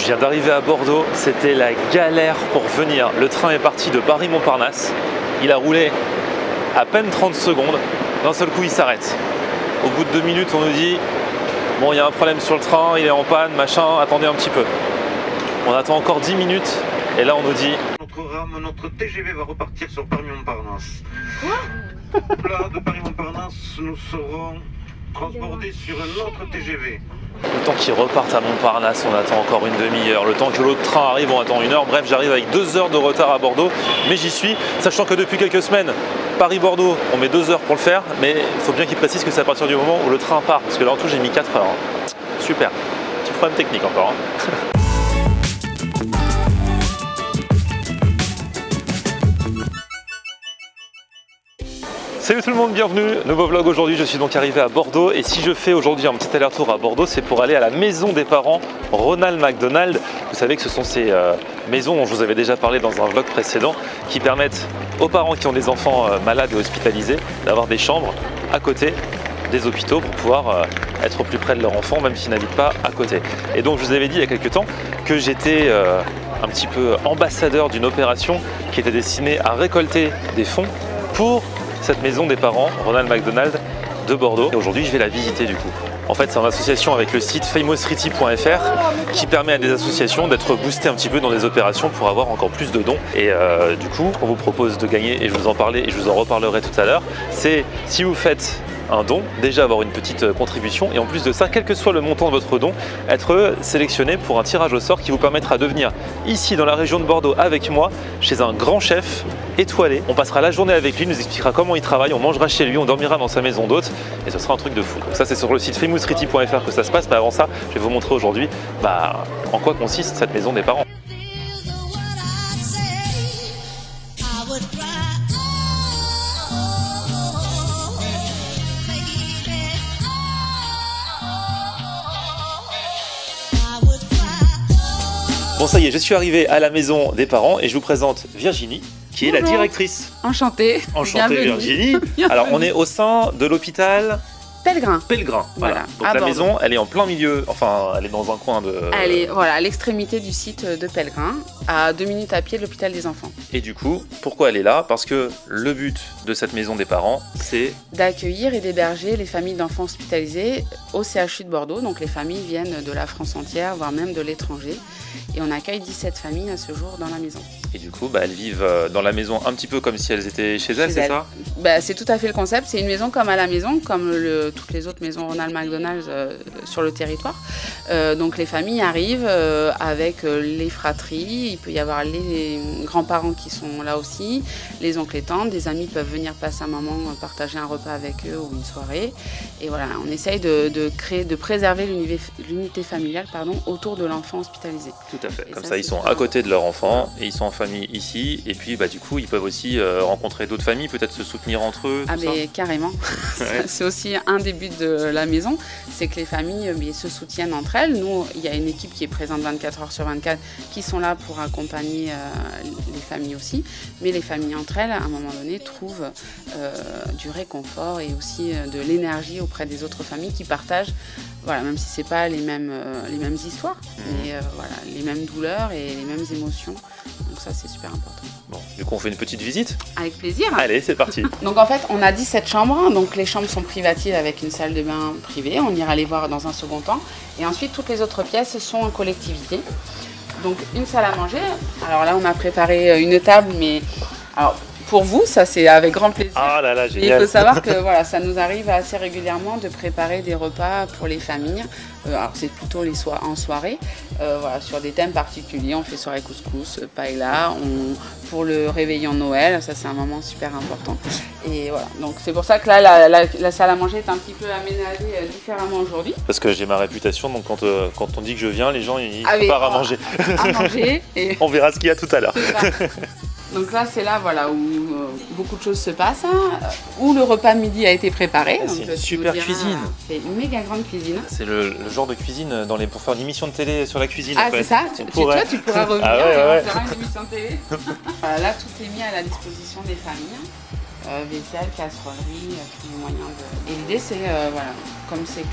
Je viens d'arriver à Bordeaux, c'était la galère pour venir. Le train est parti de Paris-Montparnasse. Il a roulé à peine 30 secondes. D'un seul coup, il s'arrête. Au bout de 2 minutes, on nous dit « Bon, il y a un problème sur le train, il est en panne, machin, attendez un petit peu. » On attend encore 10 minutes et là, on nous dit « Notre TGV va repartir sur Paris-Montparnasse. » Quoi? Là, de Paris-Montparnasse, nous serons transportés sur un autre TGV. Le temps qu'ils repartent à Montparnasse, on attend encore une demi-heure. Le temps que l'autre train arrive, on attend 1 heure. Bref, j'arrive avec 2 heures de retard à Bordeaux, mais j'y suis, sachant que depuis quelques semaines, Paris-Bordeaux, on met 2 heures pour le faire, mais il faut bien qu'ils précisent que c'est à partir du moment où le train part, parce que là en tout j'ai mis 4 heures. Super, petit problème technique encore. Salut tout le monde, bienvenue, nouveau vlog aujourd'hui, je suis donc arrivé à Bordeaux et si je fais aujourd'hui un petit aller-retour à Bordeaux, c'est pour aller à la maison des parents Ronald McDonald. Vous savez que ce sont ces maisons dont je vous avais déjà parlé dans un vlog précédent qui permettent aux parents qui ont des enfants malades et hospitalisés d'avoir des chambres à côté des hôpitaux pour pouvoir être au plus près de leur enfant même s'ils n'habitent pas à côté. Et donc je vous avais dit il y a quelques temps que j'étais un petit peu ambassadeur d'une opération qui était destinée à récolter des fonds pour cette maison des parents Ronald McDonald de Bordeaux. Et aujourd'hui, je vais la visiter du coup. En fait, c'est en association avec le site famousrity.fr qui permet à des associations d'être boostées un petit peu dans des opérations pour avoir encore plus de dons. Et du coup, on vous propose de gagner, et je vous en parlais et je vous en reparlerai tout à l'heure, c'est si vous faites un don, déjà avoir une petite contribution et en plus de ça, quel que soit le montant de votre don, être sélectionné pour un tirage au sort qui vous permettra de venir ici dans la région de Bordeaux avec moi chez un grand chef étoilé. On passera la journée avec lui, il nous expliquera comment il travaille, on mangera chez lui, on dormira dans sa maison d'hôte et ce sera un truc de fou. Donc ça c'est sur le site famousrity.fr que ça se passe, mais avant ça je vais vous montrer aujourd'hui en quoi consiste cette maison des parents. Bon ça y est, je suis arrivé à la maison des parents et je vous présente Virginie qui est la directrice. Enchantée. Enchantée Virginie. Alors on est au sein de l'hôpital Pellegrin. Pellegrin, voilà. Donc la maison, elle est en plein milieu, enfin elle est dans un coin de... Elle est à l'extrémité du site de Pellegrin, à 2 minutes à pied de l'hôpital des enfants. Et du coup, pourquoi elle est là? Parce que le but de cette maison des parents, c'est... d'accueillir et d'héberger les familles d'enfants hospitalisés au CHU de Bordeaux. Donc les familles viennent de la France entière, voire même de l'étranger. Et on accueille 17 familles à ce jour dans la maison. Et du coup, elles vivent dans la maison un petit peu comme si elles étaient chez elles, c'est ça? C'est tout à fait le concept. C'est une maison comme à la maison, comme toutes les autres maisons Ronald McDonald sur le territoire. Donc les familles arrivent avec les fratries. Il peut y avoir les grands-parents qui sont là aussi, les oncles et tantes. Des amis peuvent venir passer un moment, partager un repas avec eux ou une soirée. Et voilà, on essaye de préserver l'unité familiale autour de l'enfant hospitalisé. Tout à fait. Comme ça, ils sont à côté de leur enfant et ils sont en famille ici. Et puis, du coup, ils peuvent aussi rencontrer d'autres familles, peut-être se soutenir entre eux. Ah, mais carrément. Ouais. C'est aussi un des buts de la maison, c'est que les familles se soutiennent entre elles. Nous, il y a une équipe qui est présente 24 heures sur 24 qui sont là pour accompagner les familles aussi. Mais les familles entre elles, à un moment donné, trouvent du réconfort et aussi de l'énergie auprès des autres familles qui partagent. Voilà, même si ce n'est pas les mêmes histoires, mais les mêmes douleurs et les mêmes émotions. Donc ça, c'est super important. Bon, du coup, on fait une petite visite? Avec plaisir. Allez, c'est parti. Donc en fait, on a 17 chambres. Donc les chambres sont privatives avec une salle de bain privée. On ira les voir dans un second temps. Et ensuite, toutes les autres pièces sont en collectivité. Donc une salle à manger. Alors là, on a préparé une table, mais... Alors, pour vous, ça c'est avec grand plaisir. Ah là là, génial. Et il faut savoir que ça nous arrive assez régulièrement de préparer des repas pour les familles. Alors c'est plutôt en soirée, sur des thèmes particuliers. On fait soirée couscous, paella. Pour le réveillon Noël, ça c'est un moment super important. Et voilà, donc c'est pour ça que là la salle à manger est un petit peu aménagée différemment aujourd'hui. Parce que j'ai ma réputation, donc quand on dit que je viens, les gens ils préparent à manger. À manger. Et... On verra ce qu'il y a tout à l'heure. Donc là, c'est là où beaucoup de choses se passent, où le repas de midi a été préparé. C'est une super cuisine. C'est une méga grande cuisine. C'est le genre de cuisine pour faire une émission de télé sur la cuisine. Ah, c'est ça. Tu pourras revenir et on fera une émission de télé. Là, tout est mis à la disposition des familles. Vaisselle, casserolerie, tous les moyens de... Et l'idée, c'est, comme c'est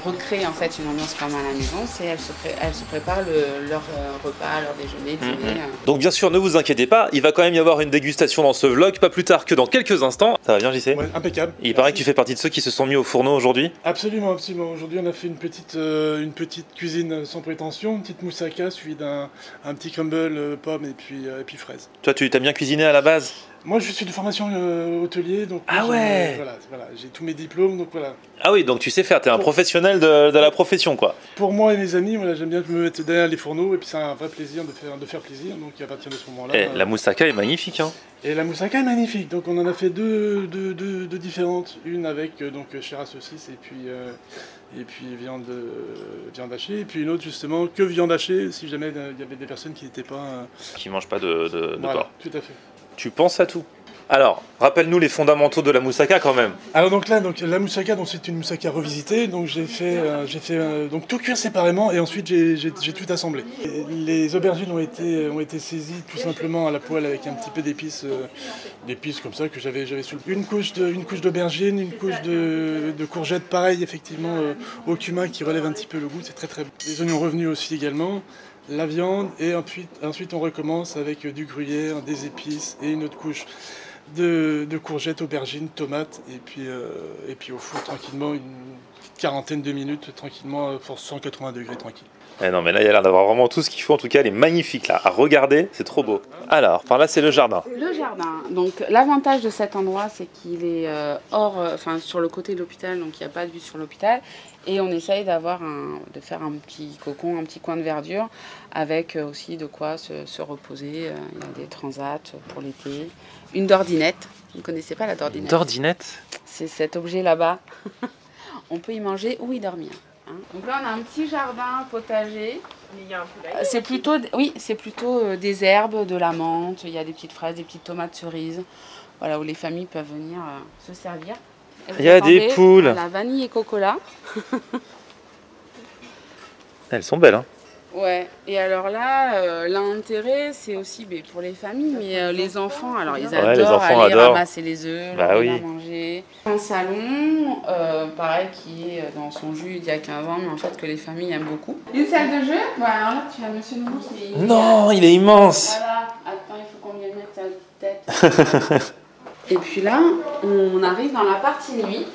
recréent en fait une ambiance comme à la maison, c'est elles se préparent leur repas, leur déjeuner, dîner. Donc bien sûr, ne vous inquiétez pas, il va quand même y avoir une dégustation dans ce vlog, pas plus tard que dans quelques instants. Ça va bien, JC? Ouais, impeccable. Il paraît que tu fais partie de ceux qui se sont mis au fourneau aujourd'hui. Absolument, absolument. Aujourd'hui, on a fait une petite cuisine sans prétention, une petite moussaka suivie d'un petit crumble pommes et puis fraises. Toi, tu t'as bien cuisiné à la base? Moi, je suis de formation hôtelier, donc Ah ouais. voilà, j'ai tous mes diplômes, donc voilà. Ah oui, donc tu sais faire, t'es un professionnel de la profession, quoi. Pour moi et mes amis, voilà, j'aime bien me mettre derrière les fourneaux, et puis c'est un vrai plaisir de faire plaisir, donc à partir de ce moment-là... La moussaka est magnifique, hein. Et la moussaka est magnifique, donc on en a fait deux différentes, une avec chair à saucisse et puis viande hachée, et puis une autre justement que viande hachée, si jamais il y avait des personnes qui n'étaient pas... Qui mangent pas de voilà, porc. tout à fait. Tu penses à tout. Alors, rappelle-nous les fondamentaux de la moussaka quand même. Alors donc là, la moussaka, c'est une moussaka revisitée, donc j'ai fait donc tout cuire séparément et ensuite j'ai tout assemblé. Et les aubergines ont été saisies tout simplement à la poêle avec un petit peu d'épices comme ça que j'avais sous une couche d'aubergine, une couche de courgettes, pareil effectivement au cumin qui relève un petit peu le goût, c'est très très bon. Les oignons revenus aussi également. La viande et ensuite on recommence avec du gruyère, des épices et une autre couche de courgettes, aubergines, tomates et puis au four tranquillement une quarantaine de minutes tranquillement pour 180 degrés tranquille. Eh non mais là il y a l'air d'avoir vraiment tout ce qu'il faut, en tout cas elle est magnifique là, à regarder, c'est trop beau. Alors par là c'est le jardin. Le jardin, donc l'avantage de cet endroit c'est qu'il est sur le côté de l'hôpital, donc il n'y a pas de vue sur l'hôpital et on essaye de faire un petit cocon, un petit coin de verdure avec aussi de quoi se reposer, il y a des transats pour l'été, une dordinette, vous ne connaissez pas la dordinette? Dordinette? C'est cet objet là-bas, on peut y manger ou y dormir. Donc là on a un petit jardin potager. Il y a un poulailler. C'est plutôt des herbes, de la menthe, il y a des petites fraises, des petites tomates cerises, voilà, où les familles peuvent venir se servir. Il y a des poules. La vanille et cocola. Elles sont belles, hein. Ouais, et alors là, l'intérêt c'est aussi pour les familles, mais les enfants, alors ils adorent les enfants aller adorent. ramasser les œufs, Bah leur oui. donner à manger. Un salon, pareil, qui est dans son jus il y a 15 ans, mais en fait que les familles aiment beaucoup. Une salle de jeu, alors là tu as Monsieur Nounours, mais Non, il est immense. Voilà, attends, il faut qu'on lui mette sa petite tête. Et puis là, on arrive dans la partie nuit.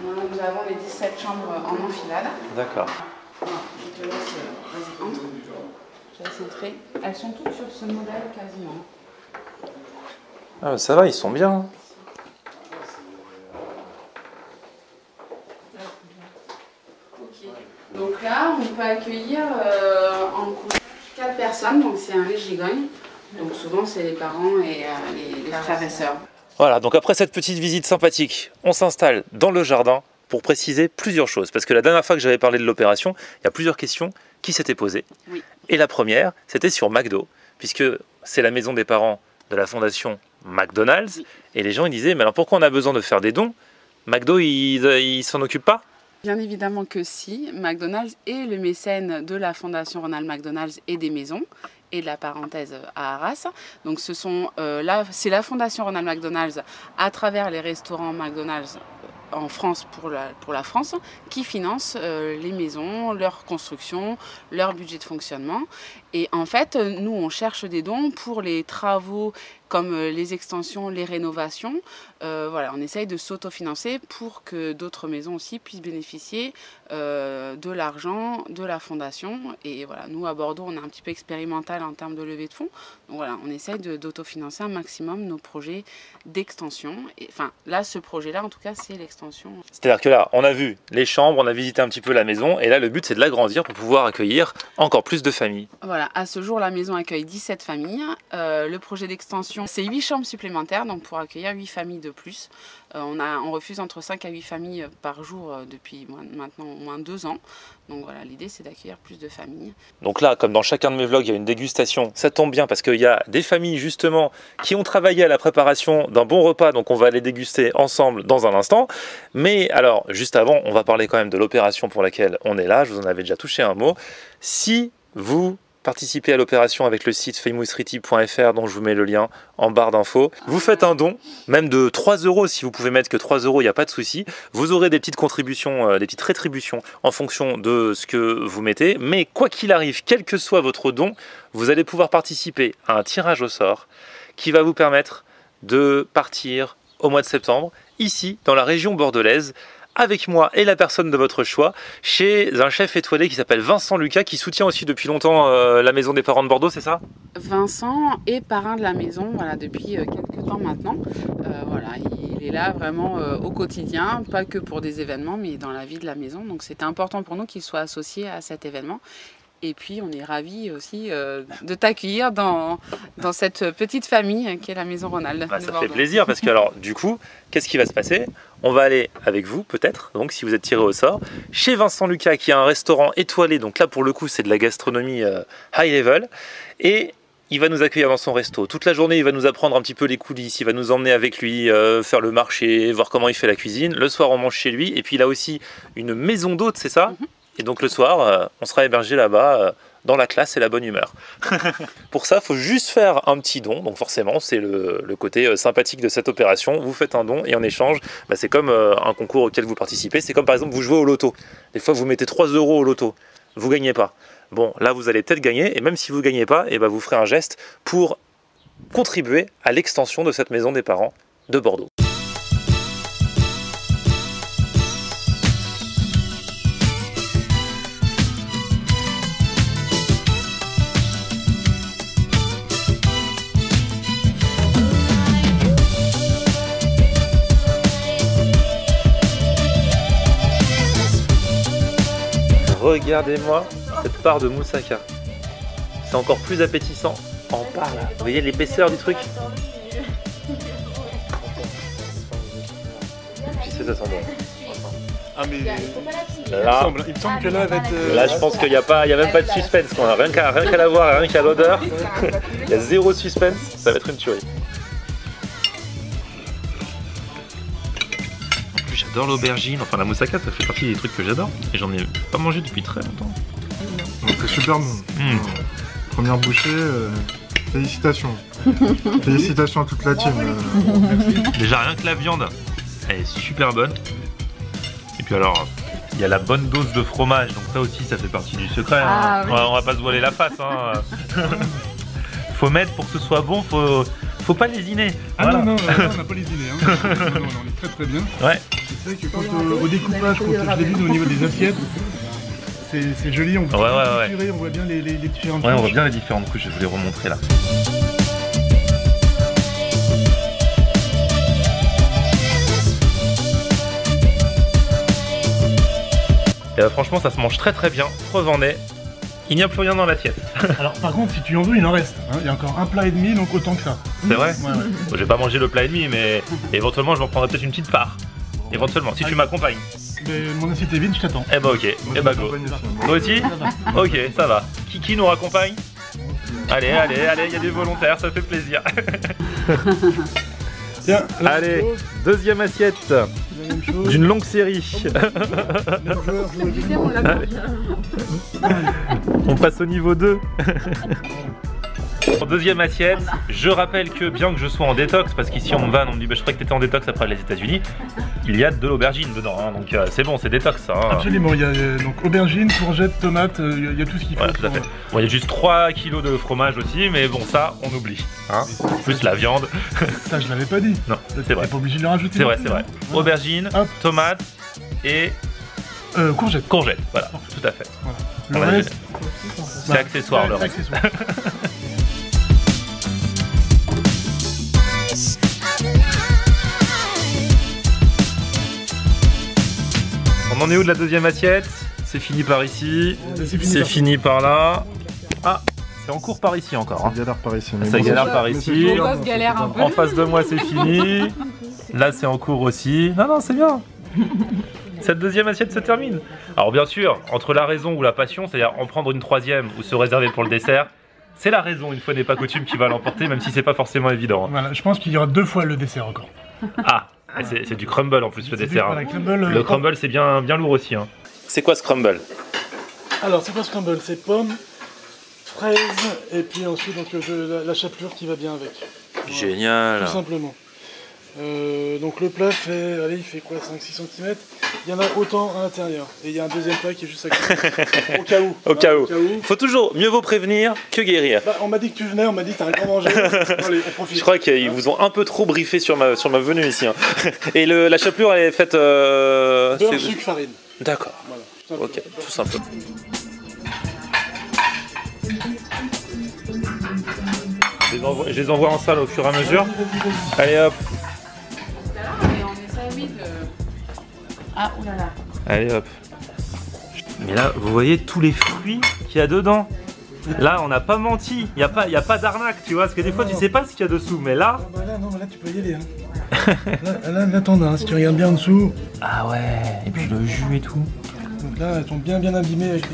Nous avons les 17 chambres en enfilade. D'accord. Alors, je te laisse, vas-y, entre. Je te laisse entrer. Elles sont toutes sur ce modèle quasiment. Ah, ça va, ils sont bien. Donc là, on peut accueillir en couple 4 personnes, donc c'est un riche gigogne. Donc souvent, c'est les parents et les frères et sœurs. Voilà, donc après cette petite visite sympathique, on s'installe dans le jardin pour préciser plusieurs choses. Parce que la dernière fois que j'avais parlé de l'opération, il y a plusieurs questions qui s'étaient posées. Oui. Et la première, c'était sur McDo, puisque c'est la maison des parents de la fondation McDonald's. Oui. Et les gens ils disaient, mais alors pourquoi on a besoin de faire des dons? McDo, il s'en occupe pas? Bien évidemment que si, McDonald's est le mécène de la fondation Ronald McDonald's et des maisons et de la parenthèse à Arras. Donc c'est la fondation Ronald McDonald's à travers les restaurants McDonald's en France pour la France qui finance les maisons, leur construction, leur budget de fonctionnement. Et en fait, nous, on cherche des dons pour les travaux comme les extensions, les rénovations. Voilà, on essaye de s'autofinancer pour que d'autres maisons aussi puissent bénéficier de l'argent de la fondation. Et voilà, nous, à Bordeaux, on est un petit peu expérimental en termes de levée de fonds. Donc voilà, on essaye d'autofinancer un maximum nos projets d'extension. Enfin, là, ce projet-là, en tout cas, c'est l'extension. C'est-à-dire que là, on a vu les chambres, on a visité un petit peu la maison, et là, le but, c'est de l'agrandir pour pouvoir accueillir encore plus de familles. Voilà, à ce jour, la maison accueille 17 familles. Le projet d'extension, c'est 8 chambres supplémentaires, donc pour accueillir 8 familles de plus. On refuse entre 5 à 8 familles par jour depuis maintenant au moins 2 ans. Donc voilà, l'idée, c'est d'accueillir plus de familles. Donc là, comme dans chacun de mes vlogs, il y a une dégustation. Ça tombe bien parce qu'il y a des familles justement qui ont travaillé à la préparation d'un bon repas. Donc on va les déguster ensemble dans un instant. Mais alors, juste avant, on va parler quand même de l'opération pour laquelle on est là. Je vous en avais déjà touché un mot. Si vous participer à l'opération avec le site famousriti.fr dont je vous mets le lien en barre d'infos. Vous faites un don, même de 3 €, si vous pouvez mettre que 3 €, il n'y a pas de souci. Vous aurez des petites contributions, des petites rétributions en fonction de ce que vous mettez. Mais quoi qu'il arrive, quel que soit votre don, vous allez pouvoir participer à un tirage au sort qui va vous permettre de partir au mois de septembre, ici, dans la région bordelaise, avec moi et la personne de votre choix, chez un chef étoilé qui s'appelle Vincent Lucas, qui soutient aussi depuis longtemps la maison des parents de Bordeaux, c'est ça? Vincent est parrain de la maison voilà, depuis quelques temps maintenant. Voilà, il est là vraiment au quotidien, pas que pour des événements, mais dans la vie de la maison. Donc c'était important pour nous qu'il soit associé à cet événement. Et puis on est ravis aussi de t'accueillir dans cette petite famille qui est la maison Ronald. Bah, ça fait plaisir parce que alors du coup, qu'est-ce qui va se passer? On va aller avec vous peut-être, donc si vous êtes tiré au sort, chez Vincent Lucas qui a un restaurant étoilé, donc là pour le coup c'est de la gastronomie high level, et il va nous accueillir dans son resto. Toute la journée il va nous apprendre un petit peu les coulisses, il va nous emmener avec lui faire le marché, voir comment il fait la cuisine. Le soir on mange chez lui, et puis il a aussi une maison d'hôtes, c'est ça? Et donc le soir, on sera hébergé là-bas dans la classe et la bonne humeur. Pour ça, il faut juste faire un petit don. Donc forcément, c'est le côté sympathique de cette opération. Vous faites un don et en échange, bah, c'est comme un concours auquel vous participez. C'est comme par exemple, vous jouez au loto. Des fois, vous mettez 3 € au loto. Vous ne gagnez pas. Bon, là, vous allez peut-être gagner. Et même si vous ne gagnez pas, bah, vous ferez un geste pour contribuer à l'extension de cette maison des parents de Bordeaux. Regardez-moi cette part de moussaka. C'est encore plus appétissant en part là. Vous voyez l'épaisseur du truc? Puis ça sent bon. Ah mais Là, il me semble que là va être... là je pense qu'il n'y a même pas de suspense. Quoi. Rien qu'à la voir, rien qu'à l'odeur, il y a zéro suspense. Ça va être une tuerie. J'adore l'aubergine, enfin la moussaka ça fait partie des trucs que j'adore et j'en ai pas mangé depuis très longtemps. C'est super bon. Première bouchée, félicitations. Félicitations à toute la team. Déjà rien que la viande, elle est super bonne. Et puis alors, il y a la bonne dose de fromage, donc ça aussi ça fait partie du secret. Ah, hein. oui. On va pas se voiler la face. Hein. Faut mettre pour que ce soit bon, faut pas lésiner. Ah voilà. non, on n'a pas les idées. Hein. Non, on est très très bien. Ouais. C'est vrai que quand, au découpage, quand je l'ai vu au niveau des assiettes, c'est joli, on peut on voit bien les différentes Ouais, on couches. voit bien les différentes couches, je vais vous les remontrer là. Et franchement ça se mange très très bien, preuve en est, il n'y a plus rien dans l'assiette. Alors par contre, si tu en veux, il en reste. Hein. Il y a encore un plat et demi, donc autant que ça. C'est vrai? Ouais. Je vais pas manger le plat et demi, mais éventuellement je m'en prendrai peut-être une petite part. Éventuellement, si tu m'accompagnes. Mais mon assiette est vide, je t'attends. Eh bah ok, eh bah go. Toi aussi? Ok, ça va. Qui nous raccompagne? Allez, il y a des volontaires, ça fait plaisir. Tiens, là, Allez, deuxième assiette la même chose. d'une longue série. On passe au niveau 2. En deuxième assiette, je rappelle que bien que je sois en détox, parce qu'ici on me vanne, on me dit bah, je crois que tu étais en détox après les États-Unis, il y a de l'aubergine dedans, hein, donc c'est bon, c'est détox ça. Hein. Absolument, il y a donc aubergine, courgettes, tomates, il y a tout ce qu'il faut. Voilà, tout à fait. Bon, il y a juste 3 kilos de fromage aussi, mais bon, ça, on oublie. Hein. Plus la viande. Ça, je l'avais pas dit. Non, c'est vrai. T'es pas obligé de le rajouter. C'est vrai, non c'est plus, vrai. hein. Aubergine, Hop. tomate et Courgettes. courgette. Voilà, tout à fait. Voilà. Le reste, C'est accessoire, le c'est reste. accessoire. On en est où de la deuxième assiette? C'est fini par ici. C'est fini par là. Ah, c'est en cours par ici encore. Hein. Ça galère par ici. Ça galère par ici. Mon gosse galère un peu. En face de moi, c'est fini. Là, c'est en cours aussi. Non, c'est bien. Cette deuxième assiette se termine. Alors bien sûr, entre la raison ou la passion, c'est-à-dire en prendre une troisième ou se réserver pour le dessert, c'est la raison, une fois n'est pas coutume, qui va l'emporter, même si c'est pas forcément évident. Hein. Voilà, je pense qu'il y aura 2 fois le dessert encore. Ah, c'est du crumble en plus le dessert. Voilà, Hein. crumble, Le crumble, c'est bien lourd aussi. Hein. C'est quoi ce crumble? Alors, c'est quoi ce crumble? C'est pommes, fraises et puis ensuite donc, la chapelure qui va bien avec. Voilà, Génial. tout simplement. Donc le plat fait, allez, il fait quoi, 5-6 cm. Il y en a autant à l'intérieur. Et il y a un deuxième plat qui est juste à côté. Au cas où. Au cas où. Faut toujours mieux vaut prévenir que guérir. Bah, on m'a dit que tu venais, on m'a dit que t'as un grand manger. Allez, on profite. Je crois qu'ils vous ont un peu trop briefé sur ma venue ici. Hein. Et la chapelure elle est faite... Beurre, sucre, farine. D'accord. Voilà, Ok, tout simplement. Je les envoie en salle au fur et à mesure. Allez hop. Ah, oulala. Allez hop. Mais là, vous voyez tous les fruits qu'il y a dedans. Là, on n'a pas menti. Il n'y a pas d'arnaque, tu vois. Parce que des fois, tu sais pas ce qu'il y a dessous. Mais là... Ah bah là, non, là, tu peux y aller. Hein. là t'en as, hein, si tu regardes bien en dessous. Ah ouais. Et puis le jus et tout. Donc là, elles sont bien abîmées avec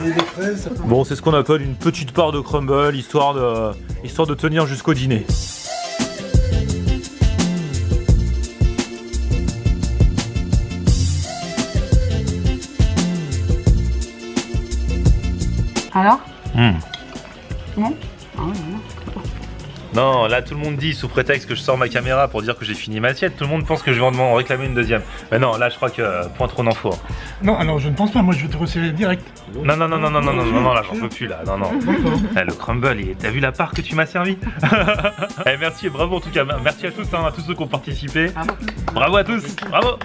les fraises. Bon, c'est ce qu'on appelle une petite part de crumble, histoire de tenir jusqu'au dîner. Alors Mmh. Non. Ah oui, non. Non, là tout le monde dit sous prétexte que je sors ma caméra pour dire que j'ai fini ma assiette, tout le monde pense que je vais en réclamer une deuxième. Mais non, là je crois que point trop n'en faut. Non, alors je ne pense pas, moi je vais te resserrer direct. Non, là j'en peux plus là, non. Eh, le crumble, t'as vu la part que tu m'as servi? Eh, merci et bravo en tout cas, merci à tous, hein, à tous ceux qui ont participé. Bravo à tous, bravo.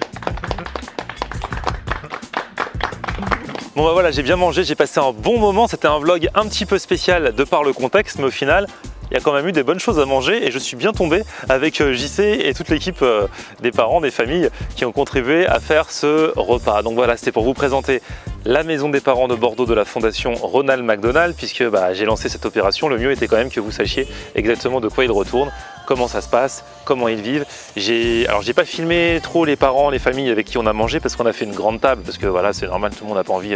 Bon bah voilà, j'ai bien mangé, j'ai passé un bon moment, c'était un vlog un petit peu spécial de par le contexte, mais au final, il y a quand même eu des bonnes choses à manger et je suis bien tombé avec JC et toute l'équipe des parents, des familles qui ont contribué à faire ce repas. Donc voilà, c'était pour vous présenter la maison des parents de Bordeaux de la fondation Ronald McDonald, puisque j'ai lancé cette opération. Le mieux était quand même que vous sachiez exactement de quoi il retourne, comment ça se passe, comment ils vivent. Alors j'ai pas filmé trop les parents, les familles avec qui on a mangé parce qu'on a fait une grande table, parce que voilà, c'est normal, tout le monde n'a pas envie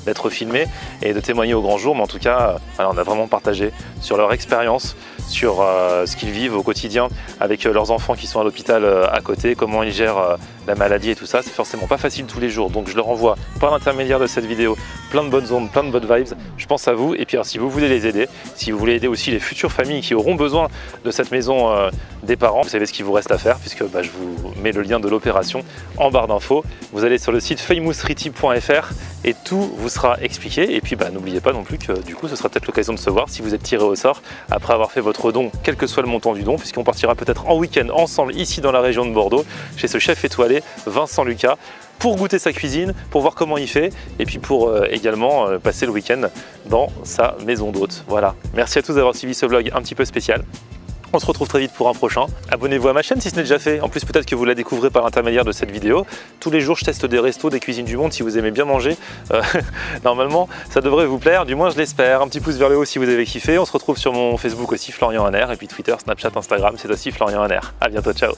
d'être filmé et de témoigner au grand jour, mais en tout cas, voilà, on a vraiment partagé sur leur expérience, sur ce qu'ils vivent au quotidien avec leurs enfants qui sont à l'hôpital à côté, comment ils gèrent la maladie et tout ça. C'est forcément pas facile tous les jours, donc je leur envoie par l'intermédiaire de cette vidéo plein de bonnes ondes, plein de bonnes vibes. Je pense à vous, et puis alors, si vous voulez les aider, si vous voulez aider aussi les futures familles qui auront besoin de cette maison des parents, vous savez ce qu'il vous reste à faire, puisque je vous mets le lien de l'opération en barre d'infos. Vous allez sur le site famousriti.fr et tout vous sera expliqué. Et puis n'oubliez pas non plus que du coup ce sera peut-être l'occasion de se voir si vous êtes tiré au sort après avoir fait votre don, quel que soit le montant du don, puisqu'on partira peut-être en week-end ensemble ici dans la région de Bordeaux chez ce chef étoilé Vincent Lucas, pour goûter sa cuisine, pour voir comment il fait, et puis pour également passer le week-end dans sa maison d'hôte. Voilà, merci à tous d'avoir suivi ce vlog un petit peu spécial. On se retrouve très vite pour un prochain. Abonnez-vous à ma chaîne si ce n'est déjà fait. En plus, peut-être que vous la découvrez par l'intermédiaire de cette vidéo. Tous les jours, je teste des restos, des cuisines du monde. Si vous aimez bien manger, normalement, ça devrait vous plaire. Du moins, je l'espère. Un petit pouce vers le haut si vous avez kiffé. On se retrouve sur mon Facebook aussi, Florian Hanner. Et puis Twitter, Snapchat, Instagram, c'est aussi Florian Hanner. À bientôt, ciao.